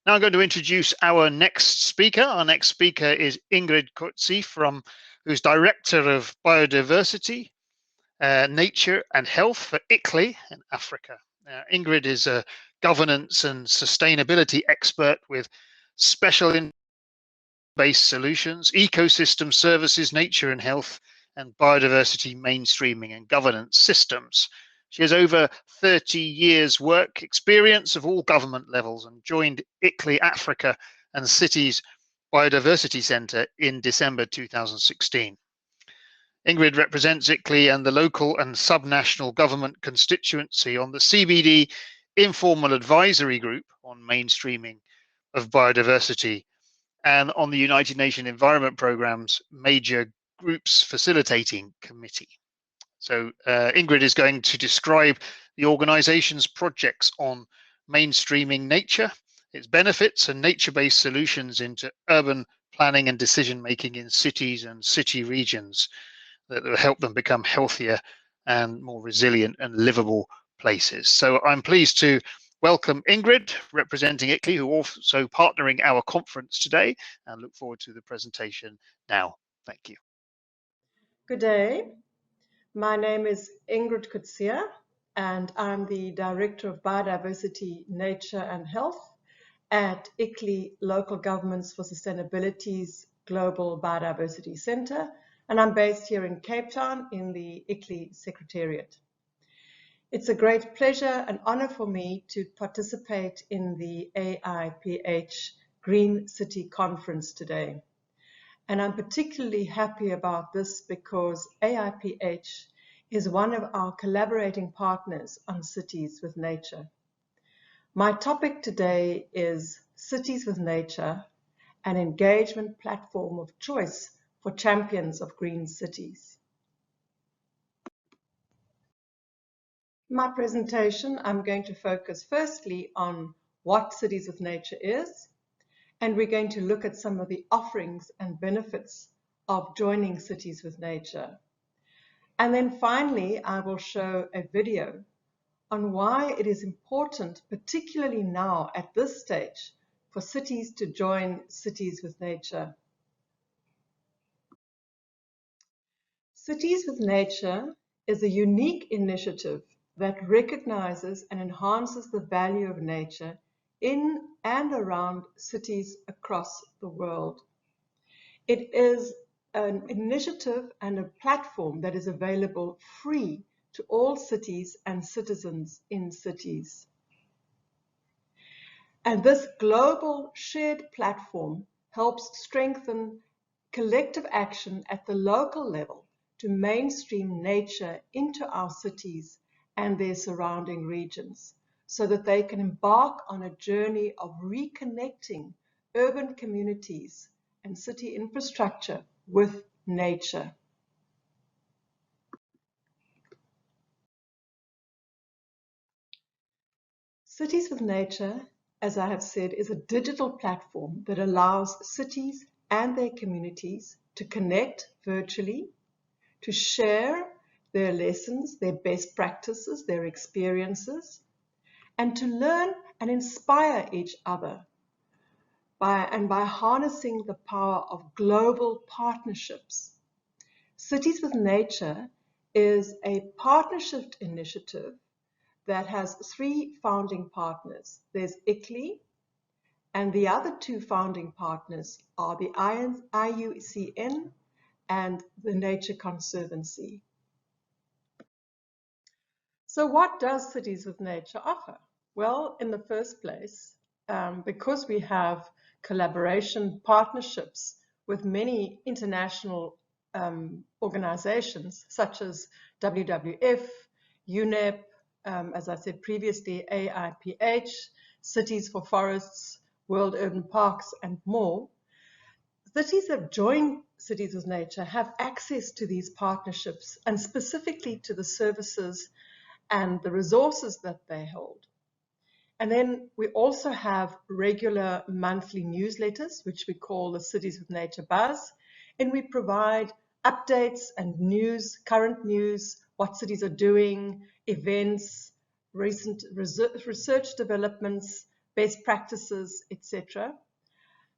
Now I'm going to introduce our next speaker. Our next speaker is Ingrid Coetzee, who's Director of Biodiversity, Nature and Health for ICLEI in Africa. Ingrid is a governance and sustainability expert with special based solutions, ecosystem services, nature and health, and biodiversity mainstreaming and governance systems. She has over 30 years work experience of all government levels and joined ICLEI Africa and Cities Biodiversity Centre in December 2016. Ingrid represents ICLEI and the local and subnational government constituency on the CBD Informal Advisory Group on Mainstreaming of Biodiversity and on the United Nations Environment Programme's Major Groups Facilitating Committee. So Ingrid is going to describe the organisation's projects on mainstreaming nature, its benefits and nature-based solutions into urban planning and decision-making in cities and city regions that will help them become healthier and more resilient and livable places. So I'm pleased to welcome Ingrid, representing ICLEI, who are also partnering our conference today, and look forward to the presentation now. Thank you. Good day. My name is Ingrid Coetzee, and I'm the Director of Biodiversity, Nature and Health at ICLEI Local Governments for Sustainability's Global Biodiversity Centre, and I'm based here in Cape Town in the ICLEI Secretariat. It's a great pleasure and honor for me to participate in the AIPH Green City Conference today. And I'm particularly happy about this because AIPH is one of our collaborating partners on Cities with Nature. My topic today is Cities with Nature, an engagement platform of choice for champions of green cities. My presentation, I'm going to focus firstly on what Cities with Nature is, and we're going to look at some of the offerings and benefits of joining Cities with Nature. And then finally, I will show a video on why it is important, particularly now at this stage, for cities to join Cities with Nature. Cities with Nature is a unique initiative that recognizes and enhances the value of nature in and around cities across the world. It is an initiative and a platform that is available free to all cities and citizens in cities. And this global shared platform helps strengthen collective action at the local level to mainstream nature into our cities and their surrounding regions, so that they can embark on a journey of reconnecting urban communities and city infrastructure with nature. Cities with Nature, as I have said, is a digital platform that allows cities and their communities to connect virtually, to share their lessons, their best practices, their experiences, and to learn and inspire each other by harnessing the power of global partnerships. Cities with Nature is a partnership initiative that has 3 founding partners. There's ICLEI, and the other 2 founding partners are the IUCN and the Nature Conservancy. So what does Cities with Nature offer? Well, in the first place, because we have collaboration partnerships with many international organizations such as WWF, UNEP, as I said previously, AIPH, Cities for Forests, World Urban Parks, and more, cities that join Cities with Nature have access to these partnerships and specifically to the services and the resources that they hold. And then we also have regular monthly newsletters, which we call the Cities with Nature Buzz, and we provide updates and news, current news, what cities are doing, events, recent research developments, best practices, etc.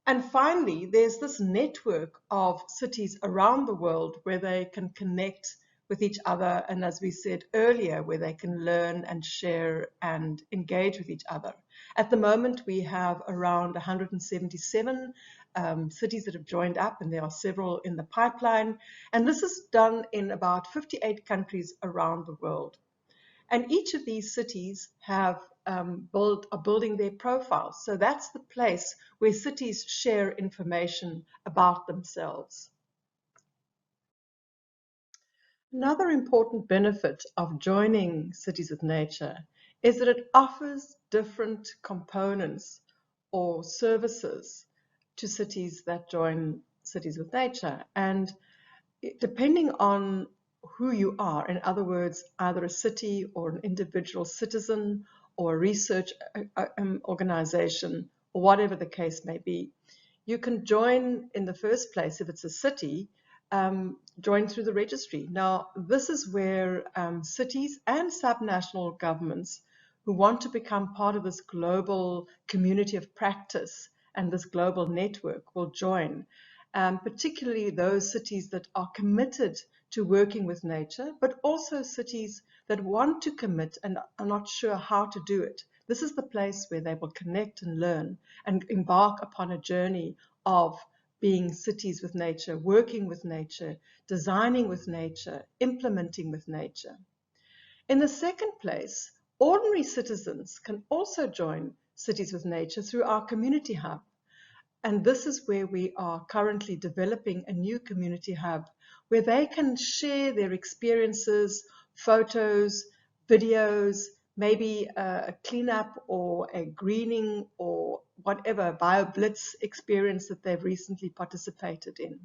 And finally, there's this network of cities around the world where they can connect with each other, and as we said earlier, where they can learn and share and engage with each other. At the moment, we have around 177 cities that have joined up, and there are several in the pipeline. And this is done in about 58 countries around the world. And each of these cities are building their profiles. So that's the place where cities share information about themselves. Another important benefit of joining Cities with Nature is that it offers different components or services to cities that join Cities with Nature. And depending on who you are, in other words, either a city or an individual citizen or a research organization, or whatever the case may be, you can join in the first place, if it's a city, join through the registry. Now, this is where cities and subnational governments who want to become part of this global community of practice and this global network will join. Particularly those cities that are committed to working with nature, but also cities that want to commit and are not sure how to do it. This is the place where they will connect and learn and embark upon a journey of being cities with nature, working with nature, designing with nature, implementing with nature. In the second place, ordinary citizens can also join Cities with Nature through our community hub. And this is where we are currently developing a new community hub where they can share their experiences, photos, videos, maybe a cleanup or a greening or whatever BioBlitz experience that they've recently participated in.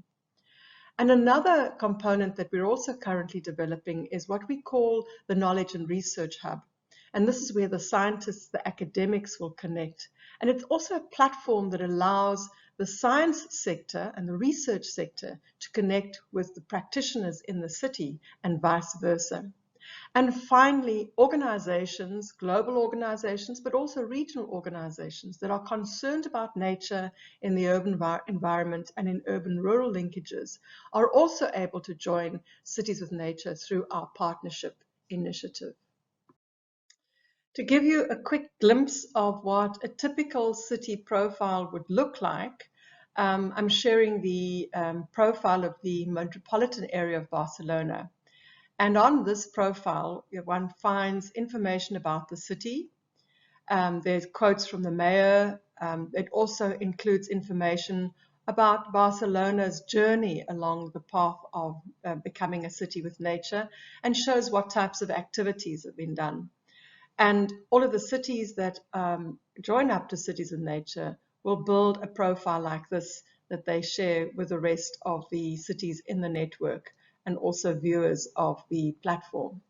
And another component that we're also currently developing is what we call the Knowledge and Research Hub. And this is where the scientists, the academics will connect. And it's also a platform that allows the science sector and the research sector to connect with the practitioners in the city and vice versa. And finally, organizations, global organizations, but also regional organizations that are concerned about nature in the urban environment and in urban-rural linkages are also able to join Cities with Nature through our partnership initiative. To give you a quick glimpse of what a typical city profile would look like, I'm sharing the profile of the metropolitan area of Barcelona. And on this profile, one finds information about the city. There's quotes from the mayor. It also includes information about Barcelona's journey along the path of becoming a city with nature and shows what types of activities have been done. And all of the cities that join up to Cities with Nature will build a profile like this that they share with the rest of the cities in the network and also viewers of the platform.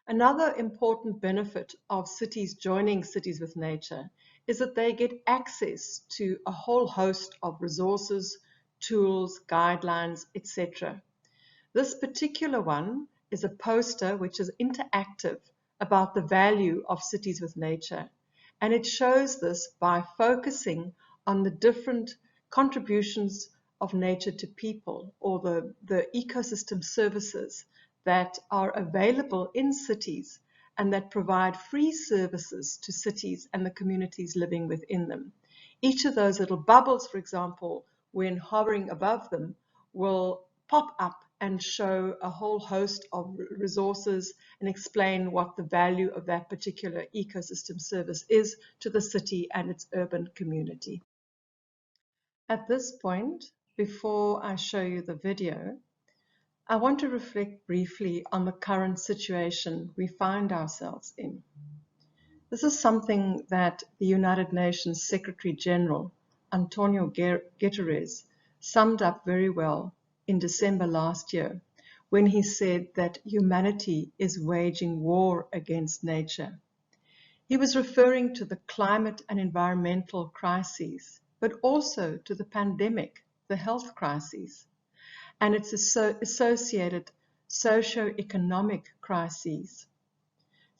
Another important benefit of cities joining Cities with Nature is that they get access to a whole host of resources, tools, guidelines, etc. This particular one is a poster which is interactive about the value of Cities with Nature. And it shows this by focusing on the different contributions of nature to people, or the ecosystem services that are available in cities and that provide free services to cities and the communities living within them. Each of those little bubbles, for example, when hovering above them, will pop up and show a whole host of resources and explain what the value of that particular ecosystem service is to the city and its urban community. At this point, before I show you the video, I want to reflect briefly on the current situation we find ourselves in. This is something that the United Nations Secretary General, Antonio Guterres, summed up very well in December last year, when he said that humanity is waging war against nature. He was referring to the climate and environmental crises, but also to the pandemic, the health crises, and its associated socio-economic crises.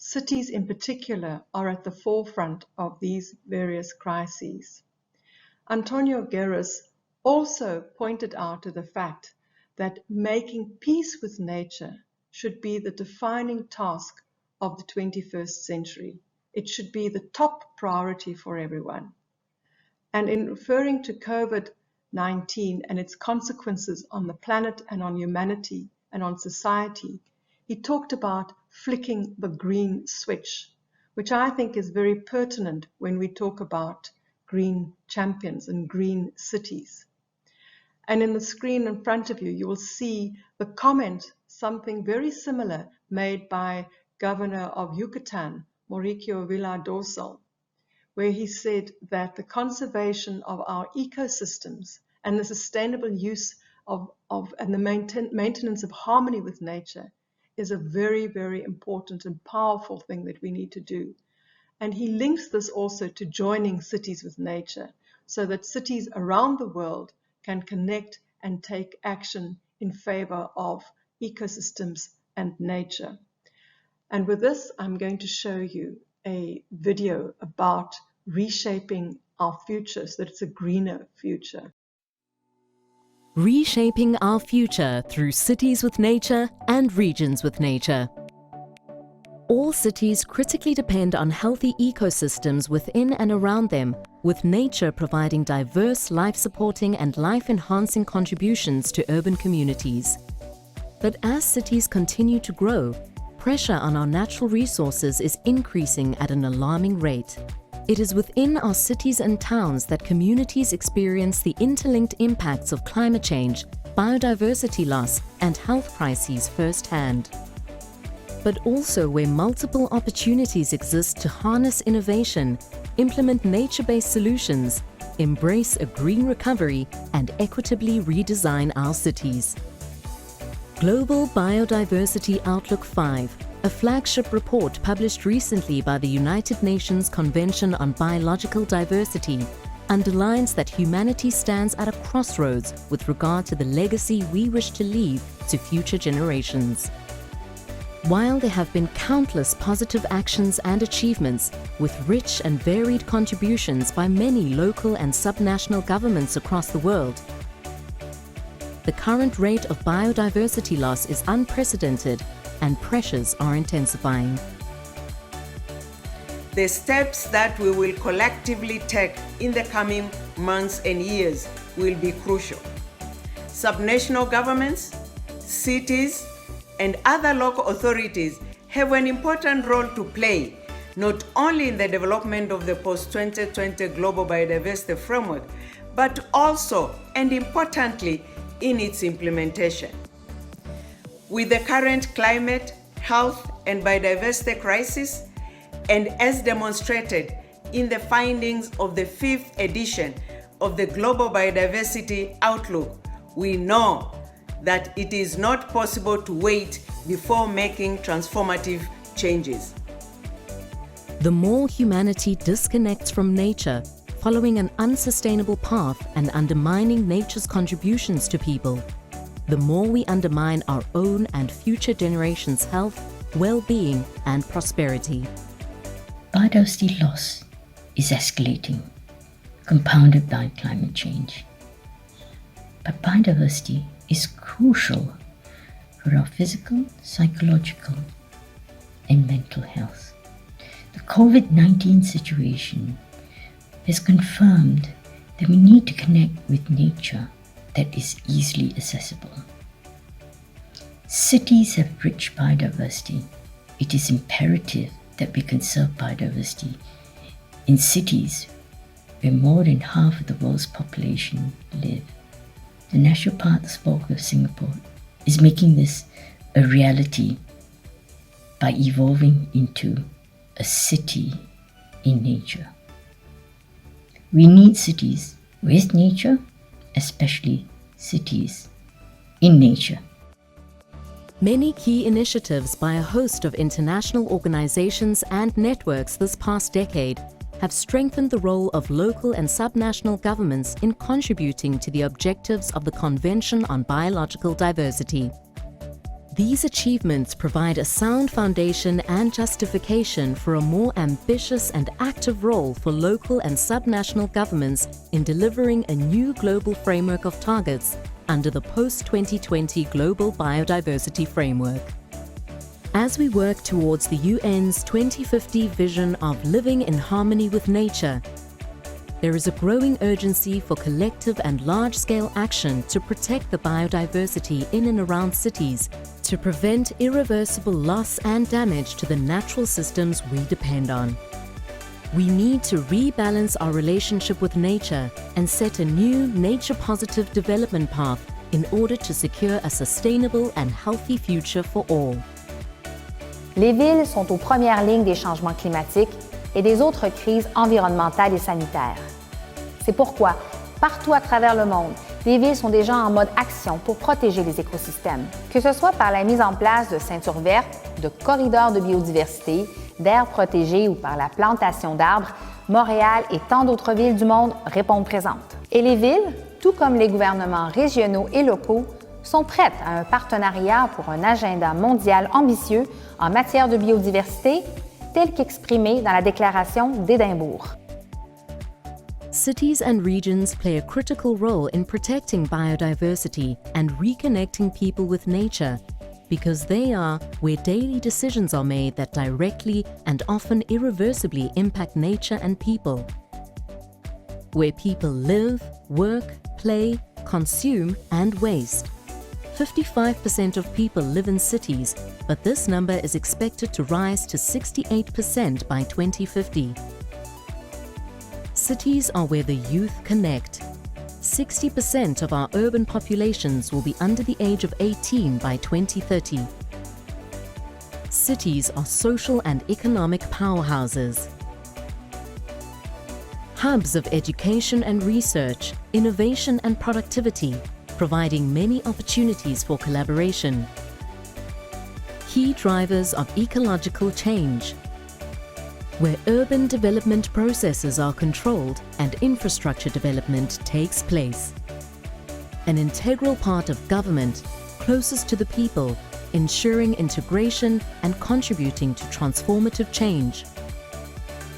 cities in particular are at the forefront of these various crises. Antonio Guerres also pointed out to the fact that making peace with nature should be the defining task of the 21st century. It should be the top priority for everyone. And in referring to COVID-19 and its consequences on the planet and on humanity and on society, he talked about flicking the green switch, which I think is very pertinent when we talk about green champions and green cities. And in the screen in front of you, you will see the comment, something very similar, made by Governor of Yucatan, Mauricio Villardozel, where he said that the conservation of our ecosystems and the sustainable use and the maintenance of harmony with nature is a very, very important and powerful thing that we need to do. And he links this also to joining Cities with Nature, so that cities around the world can connect and take action in favor of ecosystems and nature. And with this, I'm going to show you a video about reshaping our future so that it's a greener future. Reshaping our future through Cities with Nature and Regions with Nature. All cities critically depend on healthy ecosystems within and around them, with nature providing diverse life-supporting and life-enhancing contributions to urban communities. But as cities continue to grow, pressure on our natural resources is increasing at an alarming rate. It is within our cities and towns that communities experience the interlinked impacts of climate change, biodiversity loss, and health crises firsthand. But also where multiple opportunities exist to harness innovation, implement nature-based solutions, embrace a green recovery, and equitably redesign our cities. Global Biodiversity Outlook 5, a flagship report published recently by the United Nations Convention on Biological Diversity, underlines that humanity stands at a crossroads with regard to the legacy we wish to leave to future generations. While there have been countless positive actions and achievements, with rich and varied contributions by many local and subnational governments across the world, the current rate of biodiversity loss is unprecedented and pressures are intensifying. The steps that we will collectively take in the coming months and years will be crucial. Subnational governments, cities, and other local authorities have an important role to play, not only in the development of the post-2020 Global Biodiversity Framework, but also, and importantly, in its implementation. With the current climate, health, and biodiversity crisis, and as demonstrated in the findings of the 5th edition of the Global Biodiversity Outlook, we know that it is not possible to wait before making transformative changes. The more humanity disconnects from nature, following an unsustainable path and undermining nature's contributions to people, the more we undermine our own and future generations' health, well-being, and prosperity. Biodiversity loss is escalating, compounded by climate change. But biodiversity is crucial for our physical, psychological, and mental health. The COVID-19 situation has confirmed that we need to connect with nature that is easily accessible. Cities have rich biodiversity. It is imperative that we conserve biodiversity in cities where more than half of the world's population live. The National Parks Board of Singapore is making this a reality by evolving into a city in nature. We need cities with nature, especially cities in nature. Many key initiatives by a host of international organizations and networks this past decade have strengthened the role of local and subnational governments in contributing to the objectives of the Convention on Biological Diversity. These achievements provide a sound foundation and justification for a more ambitious and active role for local and subnational governments in delivering a new global framework of targets under the post-2020 Global Biodiversity Framework. As we work towards the UN's 2050 vision of living in harmony with nature, there is a growing urgency for collective and large-scale action to protect the biodiversity in and around cities, to prevent irreversible loss and damage to the natural systems we depend on. We need to rebalance our relationship with nature and set a new nature-positive development path in order to secure a sustainable and healthy future for all. Les villes sont aux premières lignes des changements climatiques et des autres crises environnementales et sanitaires. C'est pourquoi, partout à travers le monde, les villes sont déjà en mode action pour protéger les écosystèmes. Que ce soit par la mise en place de ceintures vertes, de corridors de biodiversité, d'aires protégées ou par la plantation d'arbres, Montréal et tant d'autres villes du monde répondent présentes. Et les villes, tout comme les gouvernements régionaux et locaux, sont prêtes à un partenariat pour un agenda mondial ambitieux en matière de biodiversité, tel qu'exprimé dans la Déclaration d'Édimbourg. Cities and regions play a critical role in protecting biodiversity and reconnecting people with nature, because they are where daily decisions are made that directly and often irreversibly impact nature and people. Where people live, work, play, consume, and waste. 55% of people live in cities, but this number is expected to rise to 68% by 2050. Cities are where the youth connect. 60% of our urban populations will be under the age of 18 by 2030. Cities are social and economic powerhouses. Hubs of education and research, innovation and productivity, providing many opportunities for collaboration. Key drivers of ecological change, where urban development processes are controlled and infrastructure development takes place. An integral part of government, closest to the people, ensuring integration and contributing to transformative change.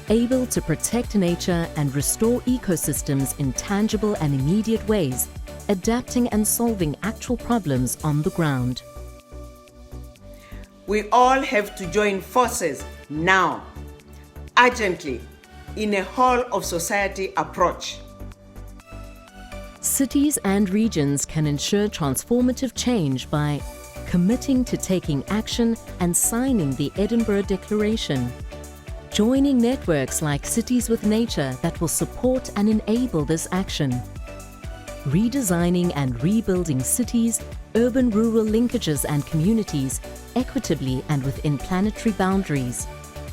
Able to protect nature and restore ecosystems in tangible and immediate ways, adapting and solving actual problems on the ground. We all have to join forces now, urgently, in a whole-of-society approach. Cities and regions can ensure transformative change by committing to taking action and signing the Edinburgh Declaration, joining networks like CitiesWithNature that will support and enable this action, redesigning and rebuilding cities, urban-rural linkages and communities equitably and within planetary boundaries,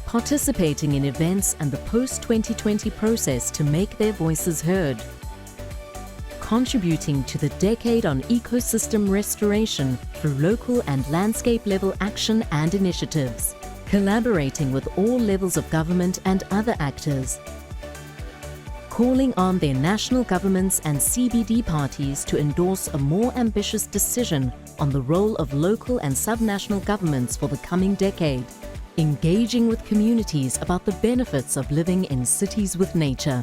participating in events and the post-2020 process to make their voices heard, contributing to the decade on ecosystem restoration through local and landscape-level action and initiatives, collaborating with all levels of government and other actors, calling on their national governments and CBD parties to endorse a more ambitious decision on the role of local and subnational governments for the coming decade, engaging with communities about the benefits of living in cities with nature.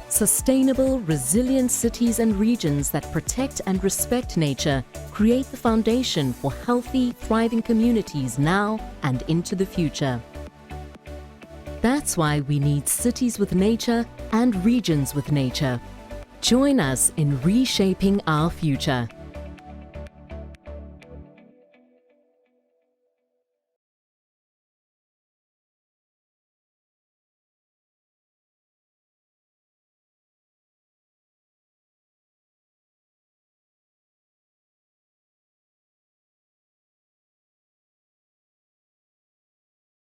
Sustainable, resilient cities and regions that protect and respect nature create the foundation for healthy, thriving communities now and into the future. That's why we need cities with nature and regions with nature. Join us in reshaping our future.